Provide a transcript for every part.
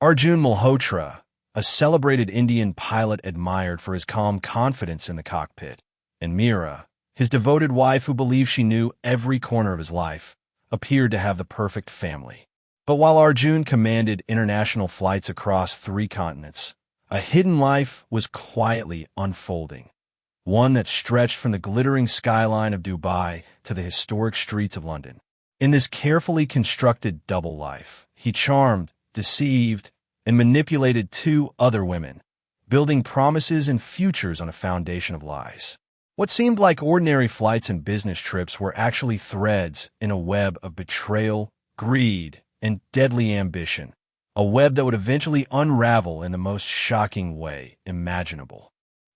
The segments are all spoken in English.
Arjun Malhotra, a celebrated Indian pilot admired for his calm confidence in the cockpit, and Meera, his devoted wife who believed she knew every corner of his life, appeared to have the perfect family. But while Arjun commanded international flights across 3 continents, a hidden life was quietly unfolding, one that stretched from the glittering skyline of Dubai to the historic streets of London. In this carefully constructed double life, he charmed, deceived, and manipulated 2 other women, building promises and futures on a foundation of lies. What seemed like ordinary flights and business trips were actually threads in a web of betrayal, greed, and deadly ambition, a web that would eventually unravel in the most shocking way imaginable.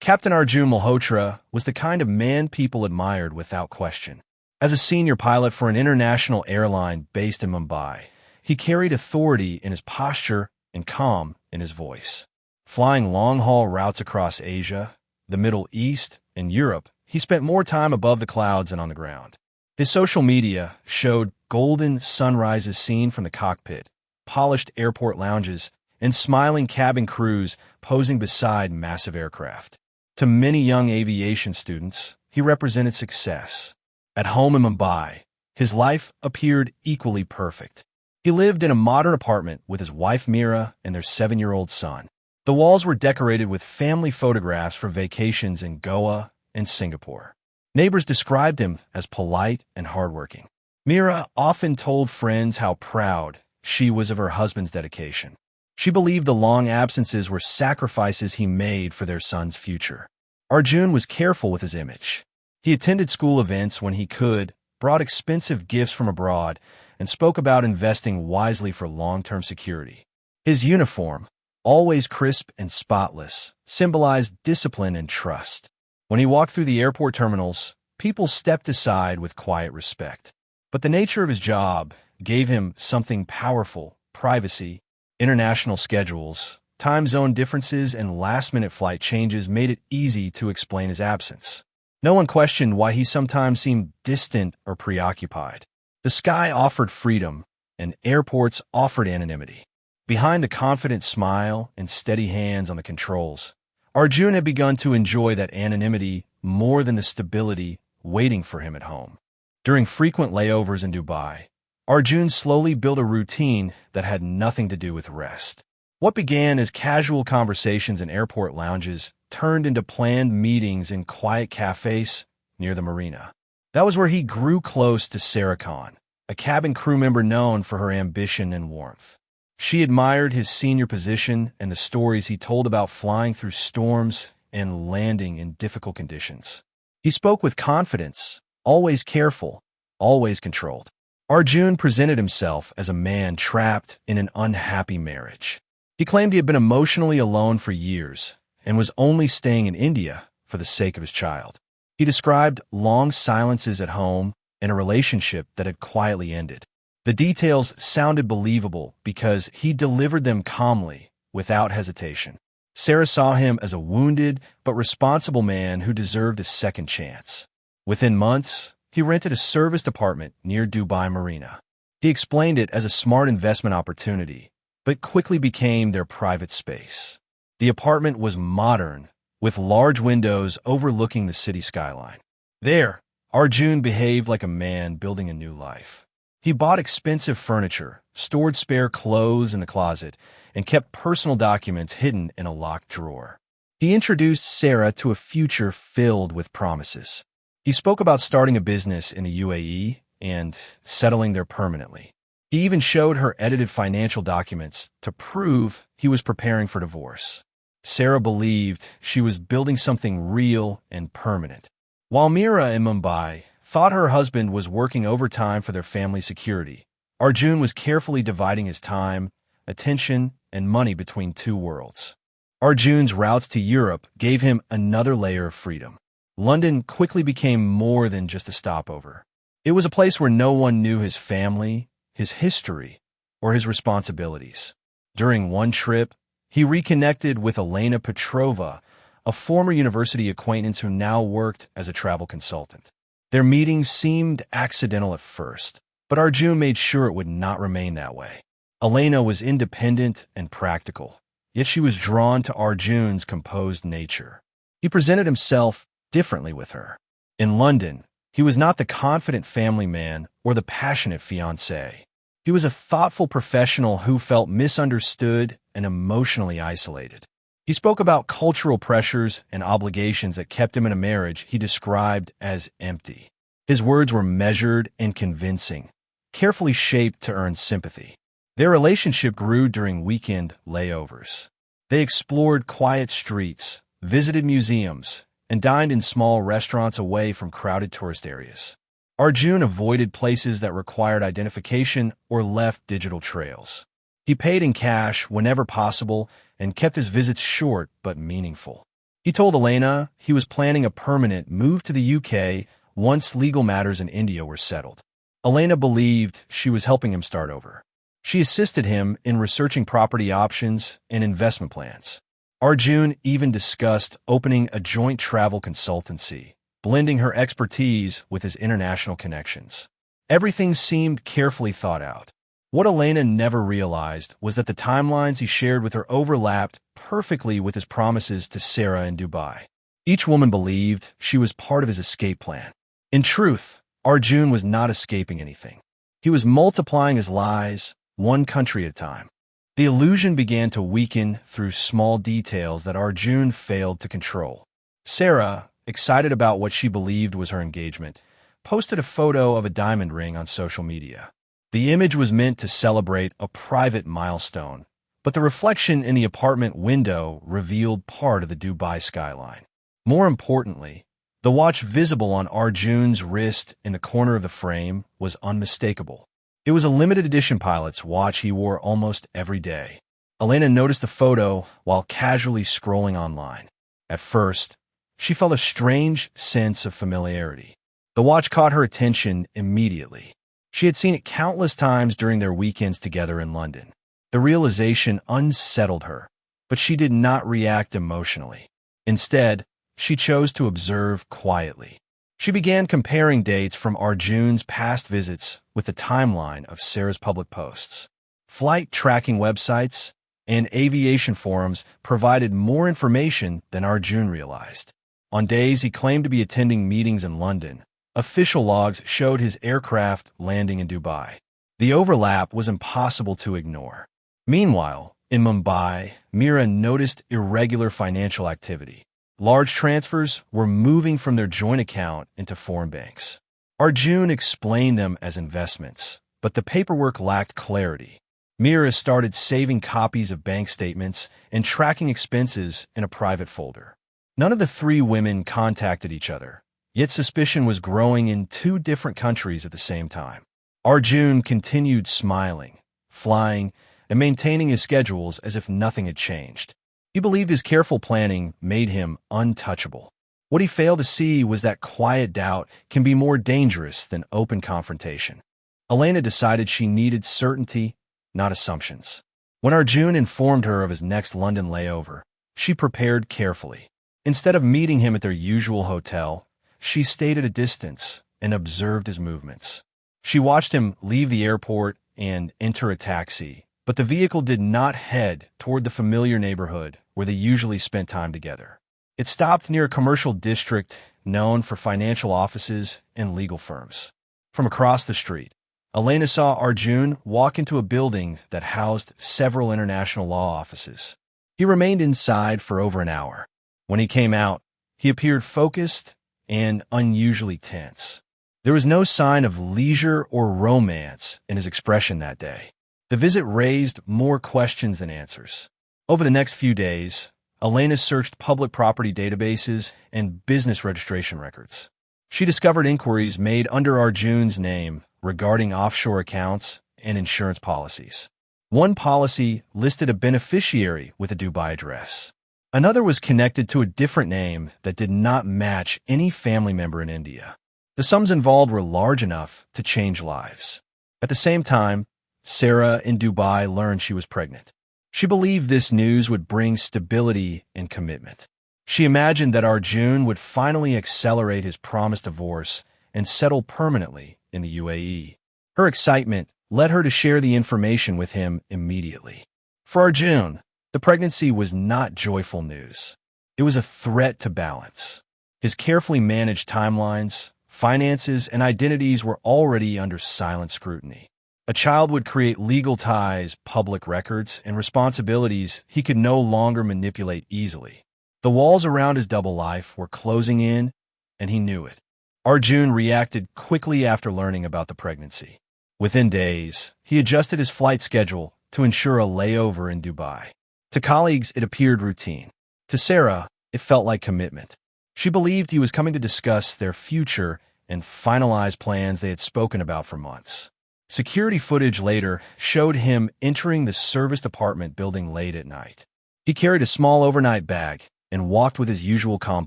Captain Arjun Malhotra was the kind of man people admired without question. As a senior pilot for an international airline based in Mumbai, he carried authority in his posture and calm in his voice. Flying long-haul routes across Asia, the Middle East, and Europe, he spent more time above the clouds than on the ground. His social media showed golden sunrises seen from the cockpit, polished airport lounges, and smiling cabin crews posing beside massive aircraft. To many young aviation students, he represented success. At home in Mumbai, his life appeared equally perfect. He lived in a modern apartment with his wife Meera and their 7-year-old son. The walls were decorated with family photographs from vacations in Goa and Singapore. Neighbors described him as polite and hardworking. Meera often told friends how proud she was of her husband's dedication. She believed the long absences were sacrifices he made for their son's future. Arjun was careful with his image. He attended school events when he could, brought expensive gifts from abroad, and spoke about investing wisely for long-term security. His uniform, always crisp and spotless, symbolized discipline and trust. When he walked through the airport terminals, people stepped aside with quiet respect. But the nature of his job gave him something powerful: privacy. International schedules, time zone differences, and last-minute flight changes made it easy to explain his absence. No one questioned why he sometimes seemed distant or preoccupied. The sky offered freedom, and airports offered anonymity. Behind the confident smile and steady hands on the controls, Arjun had begun to enjoy that anonymity more than the stability waiting for him at home. During frequent layovers in Dubai, Arjun slowly built a routine that had nothing to do with rest. What began as casual conversations in airport lounges turned into planned meetings in quiet cafes near the marina. That was where he grew close to Sarah Khan, a cabin crew member known for her ambition and warmth. She admired his senior position and the stories he told about flying through storms and landing in difficult conditions. He spoke with confidence, always careful, always controlled. Arjun presented himself as a man trapped in an unhappy marriage. He claimed he had been emotionally alone for years and was only staying in India for the sake of his child. He described long silences at home and a relationship that had quietly ended. The details sounded believable because he delivered them calmly, without hesitation. Sarah saw him as a wounded but responsible man who deserved a second chance. Within months, he rented a serviced apartment near Dubai Marina. He explained it as a smart investment opportunity, but quickly became their private space. The apartment was modern, with large windows overlooking the city skyline. There, Arjun behaved like a man building a new life. He bought expensive furniture, stored spare clothes in the closet, and kept personal documents hidden in a locked drawer. He introduced Sarah to a future filled with promises. He spoke about starting a business in the UAE and settling there permanently. He even showed her edited financial documents to prove he was preparing for divorce. Sarah believed she was building something real and permanent, while Meera in Mumbai thought her husband was working overtime for their family security. Arjun was carefully dividing his time, attention, and money between 2 worlds. Arjun's routes to Europe gave him another layer of freedom. London quickly became more than just a stopover. It was a place where no one knew his family, his history, or his responsibilities. During one trip, he reconnected with Elena Petrova, a former university acquaintance who now worked as a travel consultant. Their meeting seemed accidental at first, but Arjun made sure it would not remain that way. Elena was independent and practical, yet she was drawn to Arjun's composed nature. He presented himself differently with her. In London, he was not the confident family man or the passionate fiancé. He was a thoughtful professional who felt misunderstood and emotionally isolated. He spoke about cultural pressures and obligations that kept him in a marriage he described as empty. His words were measured and convincing, carefully shaped to earn sympathy. Their relationship grew during weekend layovers. They explored quiet streets, visited museums, and dined in small restaurants away from crowded tourist areas. Arjun avoided places that required identification or left digital trails. He paid in cash whenever possible and kept his visits short but meaningful. He told Elena he was planning a permanent move to the UK once legal matters in India were settled. Elena believed she was helping him start over. She assisted him in researching property options and investment plans. Arjun even discussed opening a joint travel consultancy, blending her expertise with his international connections. Everything seemed carefully thought out. What Elena never realized was that the timelines he shared with her overlapped perfectly with his promises to Sarah in Dubai. Each woman believed she was part of his escape plan. In truth, Arjun was not escaping anything. He was multiplying his lies, one country at a time. The illusion began to weaken through small details that Arjun failed to control. Sarah, excited about what she believed was her engagement, posted a photo of a diamond ring on social media. The image was meant to celebrate a private milestone, but the reflection in the apartment window revealed part of the Dubai skyline. More importantly, the watch visible on Arjun's wrist in the corner of the frame was unmistakable. It was a limited edition pilot's watch he wore almost every day. Elena noticed the photo while casually scrolling online. At first, she felt a strange sense of familiarity. The watch caught her attention immediately. She had seen it countless times during their weekends together in London. The realization unsettled her, but she did not react emotionally. Instead, she chose to observe quietly. She began comparing dates from Arjun's past visits with the timeline of Sarah's public posts. Flight tracking websites and aviation forums provided more information than Arjun realized. On days he claimed to be attending meetings in London, official logs showed his aircraft landing in Dubai. The overlap was impossible to ignore. Meanwhile, in Mumbai, Mira noticed irregular financial activity. Large transfers were moving from their joint account into foreign banks. Arjun explained them as investments, but the paperwork lacked clarity. Mira started saving copies of bank statements and tracking expenses in a private folder. None of the three women contacted each other, yet suspicion was growing in two different countries at the same time. Arjun continued smiling, flying, and maintaining his schedules as if nothing had changed. He believed his careful planning made him untouchable. What he failed to see was that quiet doubt can be more dangerous than open confrontation. Elena decided she needed certainty, not assumptions. When Arjun informed her of his next London layover, she prepared carefully. Instead of meeting him at their usual hotel, she stayed at a distance and observed his movements. She watched him leave the airport and enter a taxi, but the vehicle did not head toward the familiar neighborhood where they usually spent time together. It stopped near a commercial district known for financial offices and legal firms. From across the street, Elena saw Arjun walk into a building that housed several international law offices. He remained inside for over an hour. When he came out, he appeared focused and unusually tense. There was no sign of leisure or romance in his expression that day. The visit raised more questions than answers. Over the next few days, Elena searched public property databases and business registration records. She discovered inquiries made under Arjun's name regarding offshore accounts and insurance policies. One policy listed a beneficiary with a Dubai address. Another was connected to a different name that did not match any family member in India. The sums involved were large enough to change lives. At the same time, Sarah in Dubai learned she was pregnant. She believed this news would bring stability and commitment. She imagined that Arjun would finally accelerate his promised divorce and settle permanently in the UAE. Her excitement led her to share the information with him immediately. For Arjun, the pregnancy was not joyful news. It was a threat to balance. His carefully managed timelines, finances, and identities were already under silent scrutiny. A child would create legal ties, public records, and responsibilities he could no longer manipulate easily. The walls around his double life were closing in, and he knew it. Arjun reacted quickly after learning about the pregnancy. Within days, he adjusted his flight schedule to ensure a layover in Dubai. To colleagues, it appeared routine. To Sarah, it felt like commitment. She believed he was coming to discuss their future and finalize plans they had spoken about for months. Security footage later showed him entering the serviced apartment building late at night. He carried a small overnight bag and walked with his usual calm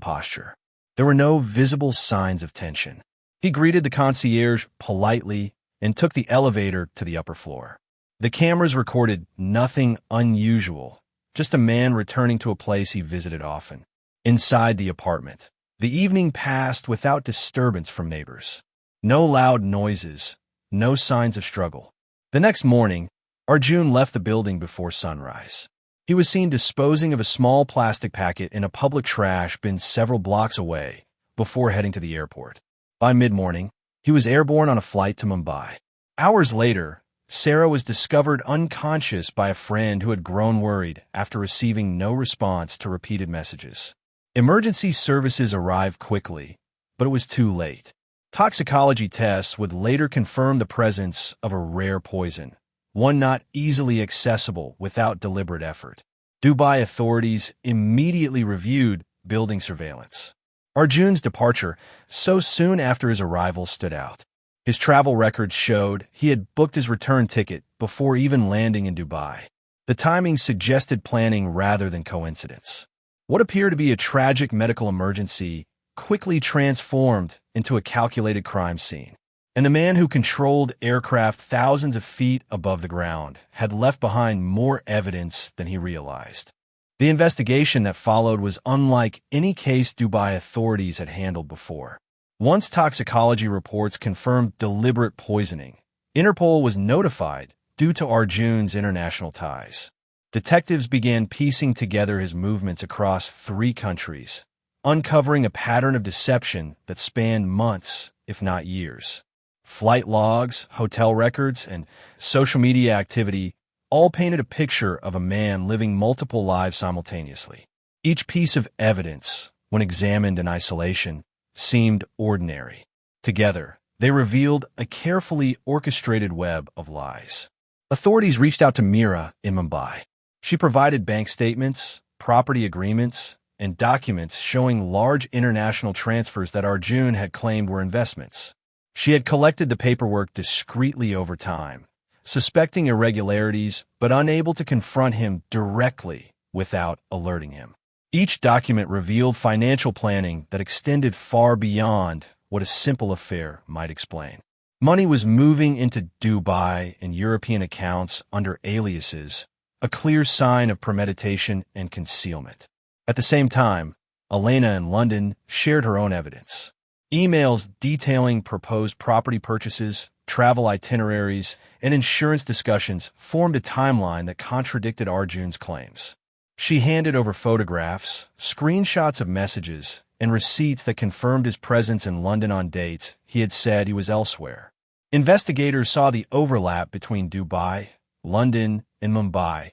posture. There were no visible signs of tension. He greeted the concierge politely and took the elevator to the upper floor. The cameras recorded nothing unusual, just a man returning to a place he visited often. Inside the apartment, the evening passed without disturbance from neighbors. No loud noises, no signs of struggle. The next morning, Arjun left the building before sunrise. He was seen disposing of a small plastic packet in a public trash bin several blocks away before heading to the airport. By mid-morning, he was airborne on a flight to Mumbai. Hours later, Sarah was discovered unconscious by a friend who had grown worried after receiving no response to repeated messages. Emergency services arrived quickly, but it was too late. Toxicology tests would later confirm the presence of a rare poison, one not easily accessible without deliberate effort. Dubai authorities immediately reviewed building surveillance. Arjun's departure so soon after his arrival stood out. His travel records showed he had booked his return ticket before even landing in Dubai. The timing suggested planning rather than coincidence. What appeared to be a tragic medical emergency quickly transformed into a calculated crime scene. And the man who controlled aircraft thousands of feet above the ground had left behind more evidence than he realized. The investigation that followed was unlike any case Dubai authorities had handled before. Once toxicology reports confirmed deliberate poisoning, Interpol was notified due to Arjun's international ties. Detectives began piecing together his movements across 3 countries, uncovering a pattern of deception that spanned months, if not years. Flight logs, hotel records, and social media activity all painted a picture of a man living multiple lives simultaneously. Each piece of evidence, when examined in isolation, seemed ordinary. Together, they revealed a carefully orchestrated web of lies. Authorities reached out to Mira in Mumbai. She provided bank statements, property agreements, and documents showing large international transfers that Arjun had claimed were investments. She had collected the paperwork discreetly over time, suspecting irregularities but unable to confront him directly without alerting him. Each document revealed financial planning that extended far beyond what a simple affair might explain. Money was moving into Dubai and European accounts under aliases, a clear sign of premeditation and concealment. At the same time, Elena in London shared her own evidence. Emails detailing proposed property purchases, travel itineraries, and insurance discussions formed a timeline that contradicted Arjun's claims. She handed over photographs, screenshots of messages, and receipts that confirmed his presence in London on dates he had said he was elsewhere. Investigators saw the overlap between Dubai, London, and Mumbai,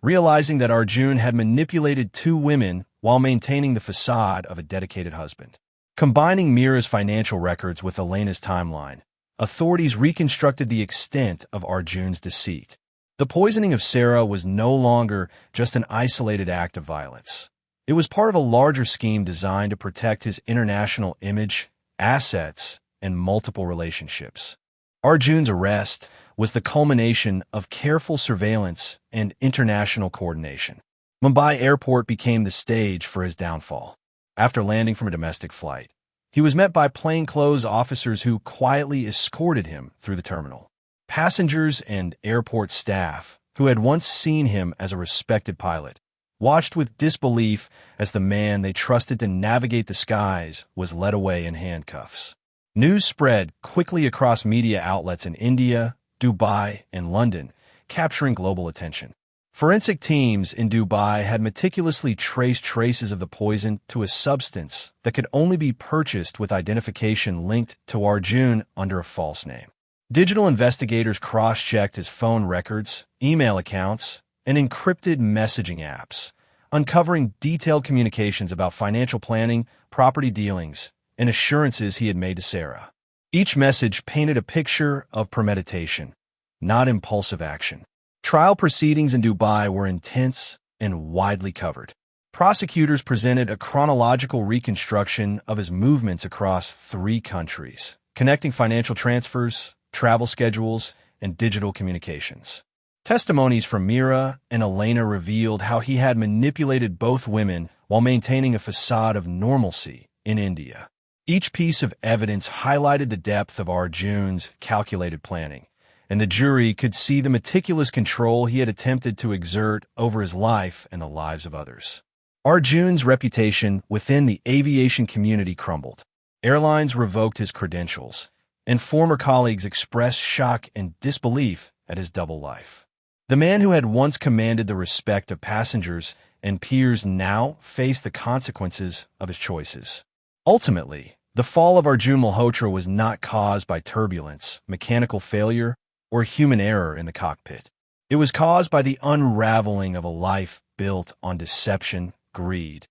realizing that Arjun had manipulated 2 women while maintaining the facade of a dedicated husband. Combining Mira's financial records with Elena's timeline, authorities reconstructed the extent of Arjun's deceit. The poisoning of Sarah was no longer just an isolated act of violence. It was part of a larger scheme designed to protect his international image, assets, and multiple relationships. Arjun's arrest was the culmination of careful surveillance and international coordination. Mumbai airport became the stage for his downfall. After landing from a domestic flight, he was met by plainclothes officers who quietly escorted him through the terminal. Passengers and airport staff, who had once seen him as a respected pilot, watched with disbelief as the man they trusted to navigate the skies was led away in handcuffs. News spread quickly across media outlets in India, Dubai, and London, capturing global attention. Forensic teams in Dubai had meticulously traced traces of the poison to a substance that could only be purchased with identification linked to Arjun under a false name. Digital investigators cross-checked his phone records, email accounts, and encrypted messaging apps, uncovering detailed communications about financial planning, property dealings, and assurances he had made to Sarah. Each message painted a picture of premeditation, not impulsive action. Trial proceedings in Dubai were intense and widely covered. Prosecutors presented a chronological reconstruction of his movements across 3 countries, connecting financial transfers, travel schedules, and digital communications. Testimonies from Mira and Elena revealed how he had manipulated both women while maintaining a facade of normalcy in India. Each piece of evidence highlighted the depth of Arjun's calculated planning, and the jury could see the meticulous control he had attempted to exert over his life and the lives of others. Arjun's reputation within the aviation community crumbled. Airlines revoked his credentials, and former colleagues expressed shock and disbelief at his double life. The man who had once commanded the respect of passengers and peers now faced the consequences of his choices. Ultimately, the fall of Arjun Malhotra was not caused by turbulence, mechanical failure, or human error in the cockpit. It was caused by the unraveling of a life built on deception, greed,